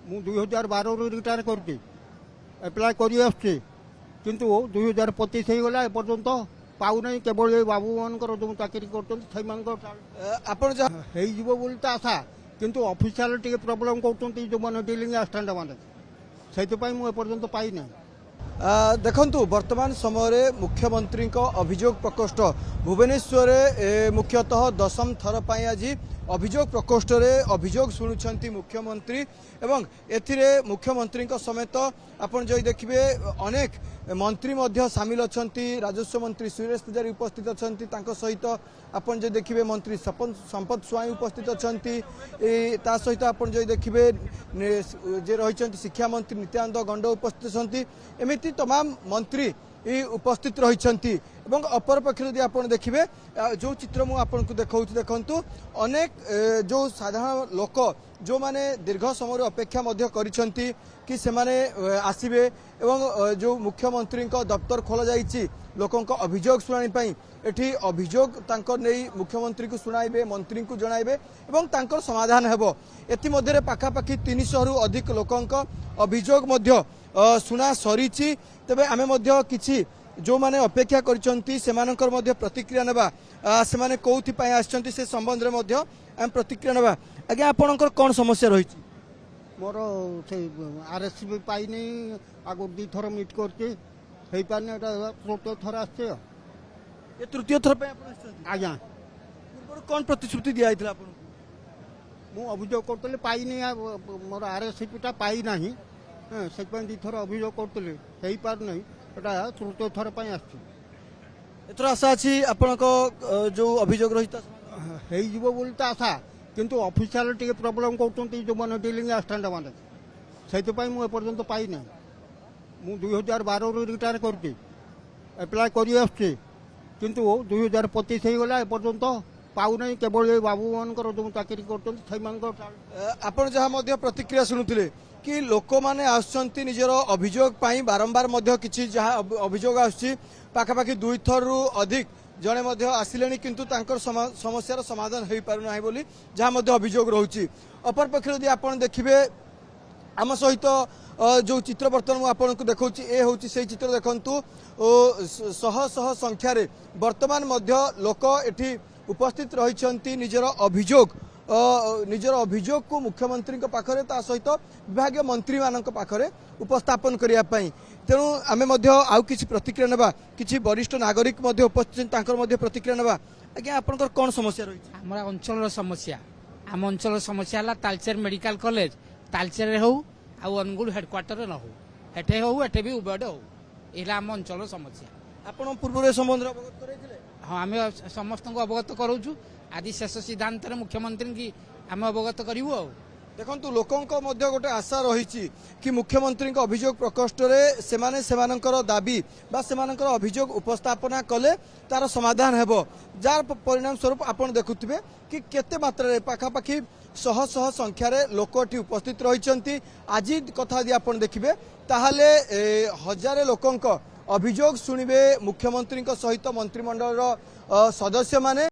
ମୁଁ 2012 ରିଟାୟାର କରିଛି ଆପ୍ଲାଏ କରି ଆସୁଛି କିନ୍ତୁ 2025 ହେଇଗଲା ଏପର୍ଯ୍ୟନ୍ତ ପାଉନାହିଁ କେବଳ ଏଇ ବାବୁମାନଙ୍କର ଯେଉଁ ଚାକିରି କରୁଛନ୍ତି ସେଇମାନଙ୍କର ଆପଣ ହେଇଯିବ ବୋଲି ତ ଆଶା କିନ୍ତୁ ଅଫିସିଆଲ ଟିକେ ପ୍ରୋବ୍ଲେମ୍ କରୁଛନ୍ତି ଯେଉଁମାନେ ଡିଲିଂ ଆସିଷ୍ଟାଣ୍ଟ ମାନେ ସେଇଥିପାଇଁ ମୁଁ ଏପର୍ଯ୍ୟନ୍ତ ପାଇନାହିଁ। देखंतु वर्तमान समय मुख्यमंत्री अभियोग प्रकोष्ठ भुवनेश्वर मुख्यतः 10म थर पर आज अभियोग प्रकोष्ठ रे अभियोग शुणुंट मुख्यमंत्री एवं एथिरे मुख्यमंत्री समेत आपण जो देखिए अनेक मंत्री सामिल अच्छा राजस्व मंत्री सुरेश पुजारी उपस्थित अच्छा सहित आपण जो देखिए मंत्री संपत स्वाई उपस्थित अच्छा सहित आपण जो देखिए जे रही शिक्षा मंत्री नित्यानंद गंड उपस्थित अच्छा एमती तमाम मंत्री उपस्थित रही अपर पक्ष यदि आप देखिए जो चित्र मुझे देखा देखु अनेक जो साधारण लोक जो माने दीर्घ समय अपेक्षा करिसेंती कि सेमाने आसिबे एवं जो मुख्यमंत्री दफ्तर खोल जाइए लोकों अभियोग शुणाणी एठी अभियोग तांकर नहीं मुख्यमंत्री को शुणाइबे मंत्री को जणाइबे एवं तांकर समाधान हेबो एथि मध्यरे पाखापाखि 300 रु अधिक लोकों अभियोग मध्य शुणा सरीची तेबे आमे मध्य किछि जो माने अपेक्षा करिसेंती सेमानकर मध्य प्रतिक्रिया नेबा सेमाने कोउथि पय आछंती से संबंध रे मध्य आम प्रतिक्रिया नेबा आज्ञा आपनकर कोन समस्या रहिछि मोर से आरएससी भी पाई नहीं आगु 2 थर मीट करके हेई पाने एटा तृतीय थर आछे ये तृतीय थर पे आपण आछंती आज्ञा पूर्व कोन प्रतिश्रुति दिया आइतला आपण मु अभियोग करतले पाई नहीं मोर आरएससी टा पाई नाही से 2 थर अभियोग करतले हेई पार नहीं एटा तृतीय थर पय आछी एथर आशा अछि आपनको जो अभियोग रहिता हेई जीवो बोली त आशा किंतु ऑफिशियल टिके प्रॉब्लम करतोंती जो माने डीलिंग अस्टैंड माने सेति पय मु एपर्यंत पाई नै मु 2012 रो रिटायर करती अप्लाई करी आछी किंतु 2025 हे गला एपर्यंत पाउ नै केवल ए बाबू मानकर जो चाकरी करतोंती थैमानकर आपण जहा मध्य प्रतिक्रिया सुनुथिले कि लोक माने आछंती निजर अभियोग पाई बारंबार मध्य किछि जहा अभियोग आछी पाखापाखि 2 थर रु अधिक जड़े आसिले किंतु तांकर समस्यार समाधान हो पारना बोली जहाँ अभियोग रोचे अपर पक्ष यदि आप देखिए आम सहित जो चित्र बर्तमान मुझे देखा ए हूँ से चित्र देखु शह शह संख्यार वर्तमान लोक एठी उपस्थित रही निजर अभियोग को मुख्यमंत्री पाखरे ता सहित विभाग मंत्री मान पाखरे उपस्थापन करने तेणु आम आउ किसी प्रतिक्रिया नेबा किसी वरिष्ठ नागरिक उपस्थित प्रतिक्रिया नेबा आज्ञा आपनकर कौन समस्या रही हमारा अंचल समस्या आम अंचल समस्या है तालचेर मेडिकल कॉलेज तालचेर हो अनुगुल हेडक्वार्टर न हो एठे हो एठे भी उबड हो एला आम अंचल समस्या आपण पूर्व संबंध अवगत करैथिले हाँ आम समस्त अवगत करूँ आदि शेष सिद्धांत मुख्यमंत्री की आम अवगत करूँ देखंतु लोकों गोटे आशा रही कि मुख्यमंत्री अभियोग प्रकोष्ठ रे सेमानकर दाबी बा सेमानकर अभियोग उपस्थापना कले तार समाधान हेबो जार परिणाम स्वरूप आपण देखुथिबे कि केते मात्रा रे पाखापाखि शह शह संख्यार लोक एठी उपस्थित रही आज कथा यदि आपण देखिबे ताहाले हजारे लोकों अभियोग शुणिबे मुख्यमंत्री सहित मंत्रिमंडल सदस्य माने।